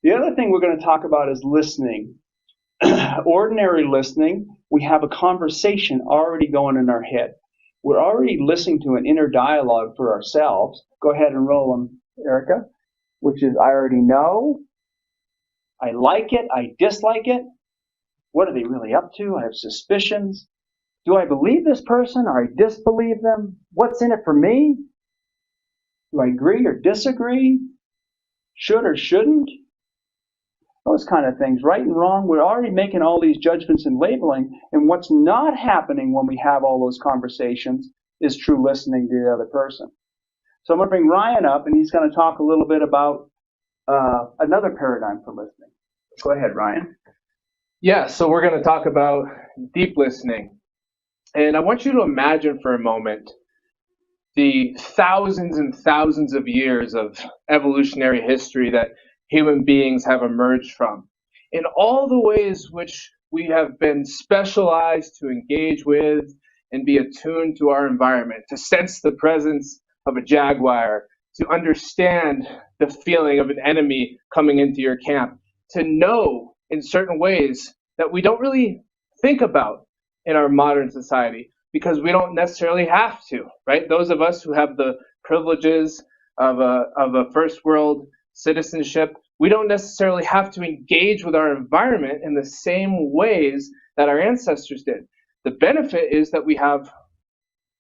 The other thing we're going to talk about is listening. Ordinary listening, we have a conversation already going in our head. We're already listening to an inner dialogue for ourselves. Go ahead and roll them, Erica, which is I already know, I like it, I dislike it. What are they really up to? I have suspicions. Do I believe this person or I disbelieve them? What's in it for me? Do I agree or disagree? Should or shouldn't? Those kind of things, right and wrong. We're already making all these judgments and labeling, and what's not happening when we have all those conversations is true listening to the other person. So I'm going to bring Ryan up, and he's going to talk a little bit about another paradigm for listening. Go ahead, Ryan. Yeah, so we're going to talk about deep listening. And I want you to imagine for a moment the thousands and thousands of years of evolutionary history that human beings have emerged from, in all the ways which we have been specialized to engage with and be attuned to our environment, to sense the presence of a jaguar, to understand the feeling of an enemy coming into your camp, to know in certain ways that we don't really think about in our modern society because we don't necessarily have to, right? Those of us who have the privileges of a first world citizenship, we don't necessarily have to engage with our environment in the same ways that our ancestors did. The benefit is that we have,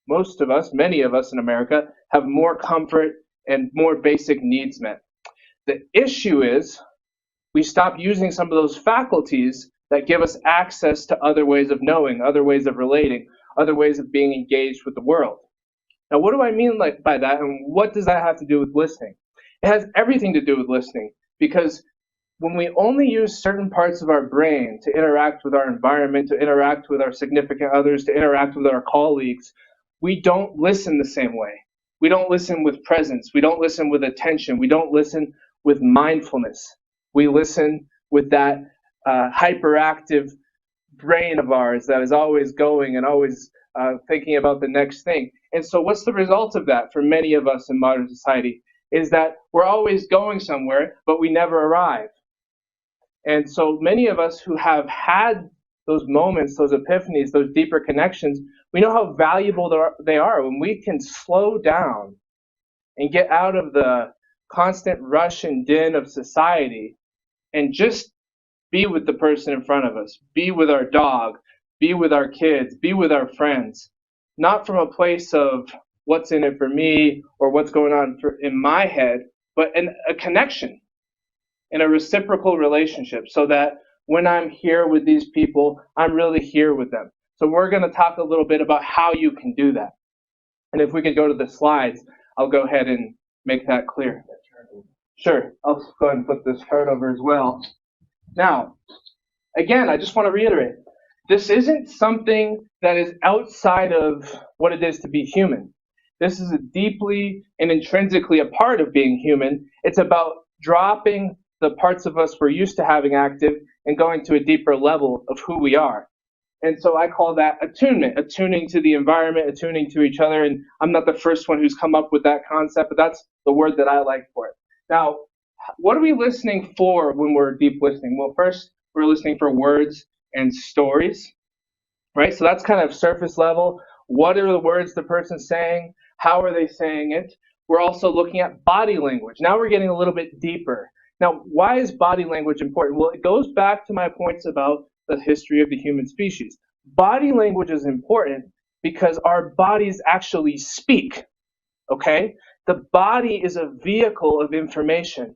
most of us, many of us in America, have more comfort and more basic needs met. The issue is we stop using some of those faculties that give us access to other ways of knowing, other ways of relating, other ways of being engaged with the world. Now, what do I mean by that, and what does that have to do with listening? It has everything to do with listening, because when we only use certain parts of our brain to interact with our environment, to interact with our significant others, to interact with our colleagues, we don't listen the same way. We don't listen with presence. We don't listen with attention. We don't listen with mindfulness. We listen with that hyperactive brain of ours that is always going and always thinking about the next thing. And so what's the result of that for many of us in modern society is that we're always going somewhere, but we never arrive. And so many of us who have had those moments, those epiphanies, those deeper connections, we know how valuable they are when we can slow down and get out of the constant rush and din of society and just be with the person in front of us, be with our dog, be with our kids, be with our friends, not from a place of what's in it for me or what's going on in my head, but in a connection, in a reciprocal relationship, so that when I'm here with these people, I'm really here with them. So we're going to talk a little bit about how you can do that. And if we could go to the slides, I'll go ahead and make that clear. Sure, I'll go ahead and put this chart over as well. Now, again, I just want to reiterate, this isn't something that is outside of what it is to be human. This is a deeply and intrinsically a part of being human. It's about dropping the parts of us we're used to having active and going to a deeper level of who we are. And so I call that attunement, attuning to the environment, attuning to each other. And I'm not the first one who's come up with that concept, but that's the word that I like for it. Now, what are we listening for when we're deep listening? Well, first, we're listening for words and stories, right? So that's kind of surface level. What are the words the person's saying? How are they saying it? We're also looking at body language. Now we're getting a little bit deeper. Now, why is body language important? Well, it goes back to my points about the history of the human species. Body language is important because our bodies actually speak, okay? The body is a vehicle of information.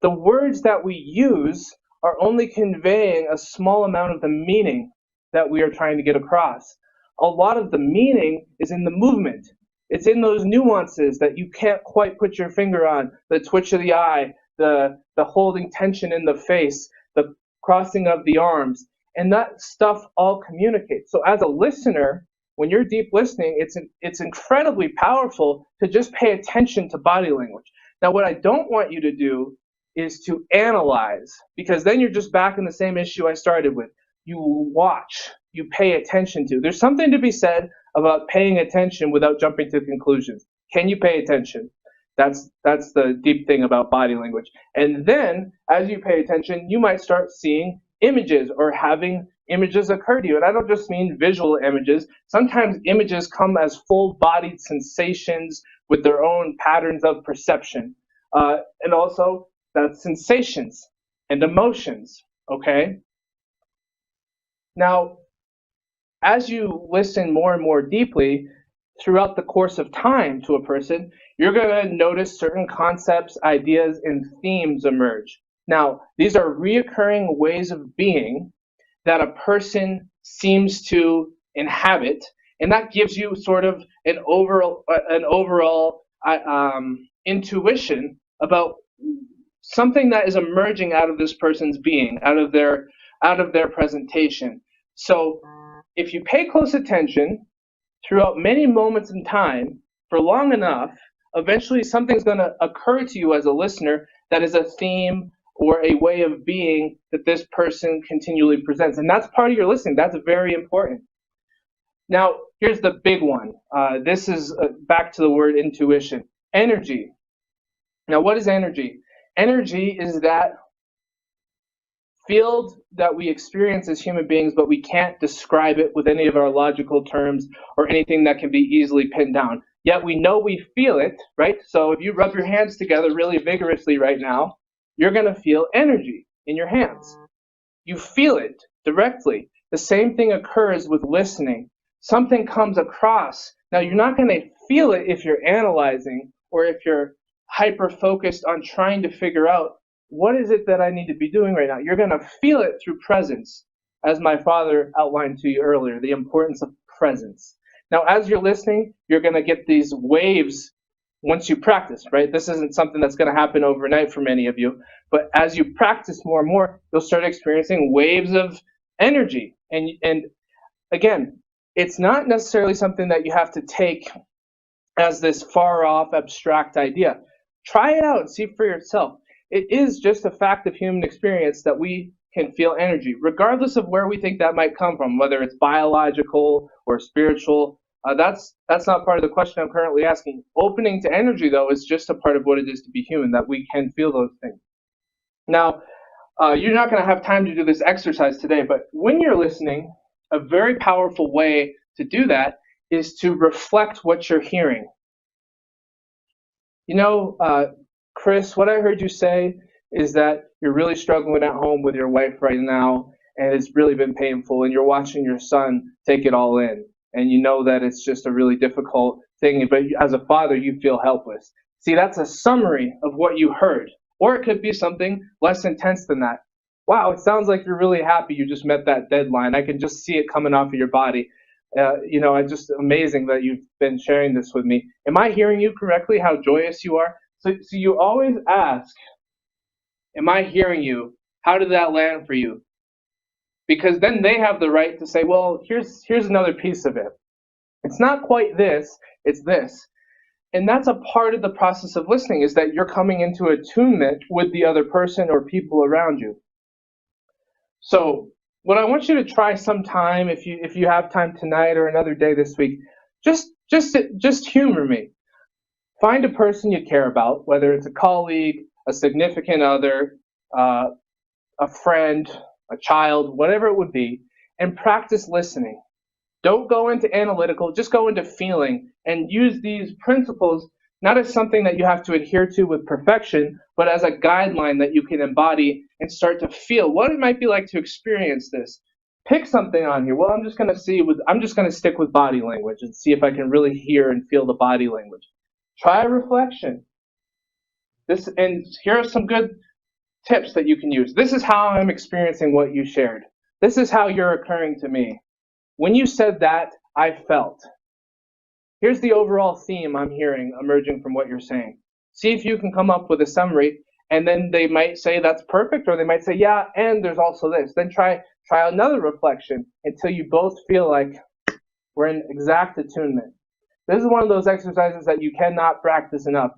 The words that we use are only conveying a small amount of the meaning that we are trying to get across. A lot of the meaning is in the movement. It's in those nuances that you can't quite put your finger on, the twitch of the eye, the holding tension in the face, the crossing of the arms, and that stuff all communicates. So as a listener, when you're deep listening, it's incredibly powerful to just pay attention to body language. Now, what I don't want you to do is to analyze, because then you're just back in the same issue I started with. You watch, you pay attention to. There's something to be said about paying attention without jumping to conclusions. Can you pay attention? That's the deep thing about body language. And then, as you pay attention, you might start seeing images or having images occur to you. And I don't just mean visual images. Sometimes images come as full-bodied sensations with their own patterns of perception. And also, that's sensations and emotions, okay? Now, as you listen more and more deeply throughout the course of time to a person, you're going to notice certain concepts, ideas, and themes emerge. Now, these are reoccurring ways of being that a person seems to inhabit, and that gives you sort of an overall intuition about something that is emerging out of this person's being, out of their presentation. So if you pay close attention throughout many moments in time for long enough, eventually something's going to occur to you as a listener that is a theme or a way of being that this person continually presents. And that's part of your listening. That's very important. Now, here's the big one. This is back to the word intuition. Energy. Now, what is energy? Energy is that field that we experience as human beings, but we can't describe it with any of our logical terms or anything that can be easily pinned down. Yet we know we feel it, right? So if you rub your hands together really vigorously right now, you're going to feel energy in your hands. You feel it directly. The same thing occurs with listening. Something comes across. Now, you're not going to feel it if you're analyzing or if you're hyper-focused on trying to figure out what is it that I need to be doing right now. You're going to feel it through presence, as my father outlined to you earlier, the importance of presence. Now, as you're listening, you're going to get these waves once you practice, right? This isn't something that's going to happen overnight for many of you, but as you practice more and more, you'll start experiencing waves of energy. And again, it's not necessarily something that you have to take as this far-off, abstract idea. Try it out and see for yourself. It is just a fact of human experience that we can feel energy, regardless of where we think that might come from, whether it's biological or spiritual. That's not part of the question I'm currently asking. Opening to energy, though, is just a part of what it is to be human, that we can feel those things. Now, you're not going to have time to do this exercise today, but when you're listening, a very powerful way to do that is to reflect what you're hearing. You know, Chris, what I heard you say is that you're really struggling at home with your wife right now, and it's really been painful, and you're watching your son take it all in, and you know that it's just a really difficult thing, but as a father, you feel helpless. See, that's a summary of what you heard, or it could be something less intense than that. Wow, it sounds like you're really happy you just met that deadline. I can just see it coming off of your body. It's just amazing that you've been sharing this with me. Am I hearing you correctly, how joyous you are? So you always ask, am I hearing you? How did that land for you? Because then they have the right to say, well, here's another piece of it. It's not quite this, it's this. And that's a part of the process of listening, is that you're coming into attunement with the other person or people around you. So what I want you to try sometime, if you have time tonight or another day this week, just humor me. Find a person you care about, whether it's a colleague, a significant other, a friend, a child, whatever it would be, and practice listening. Don't go into analytical, just go into feeling, and use these principles not as something that you have to adhere to with perfection, but as a guideline that you can embody and start to feel what it might be like to experience this. Pick something on here. Well, I'm just going to stick with body language and see if I can really hear and feel the body language. Try a reflection. And here are some good tips that you can use. This is how I'm experiencing what you shared. This is how you're occurring to me. When you said that, I felt. Here's the overall theme I'm hearing emerging from what you're saying. See if you can come up with a summary, and then they might say that's perfect, or they might say, yeah, and there's also this. Then try another reflection until you both feel like we're in exact attunement. This is one of those exercises that you cannot practice enough.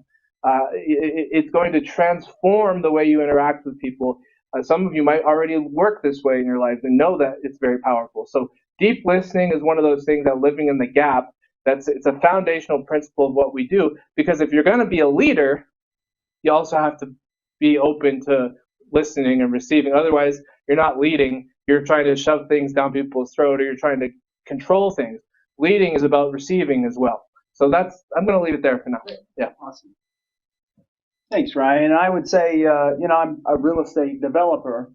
It's going to transform the way you interact with people. Some of you might already work this way in your lives and know that it's very powerful. So deep listening is one of those things that living in the gap It's a foundational principle of what we do, because if you're going to be a leader, you also have to be open to listening and receiving. Otherwise, you're not leading. You're trying to shove things down people's throat, or you're trying to control things. Leading is about receiving as well. So I'm going to leave it there for now. Yeah. Awesome. Thanks, Ryan. I would say, I'm a real estate developer,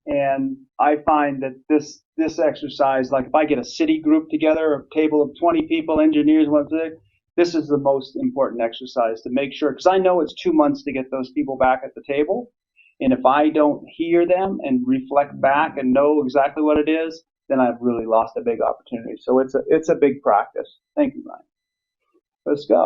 and I find that this exercise, like if I get a city group together, a table of 20 people, engineers, this is the most important exercise to make sure, because I know it's 2 months to get those people back at the table. And if I don't hear them and reflect back and know exactly what it is, then I've really lost a big opportunity. So it's a big practice. Thank you, Ryan. Let's go.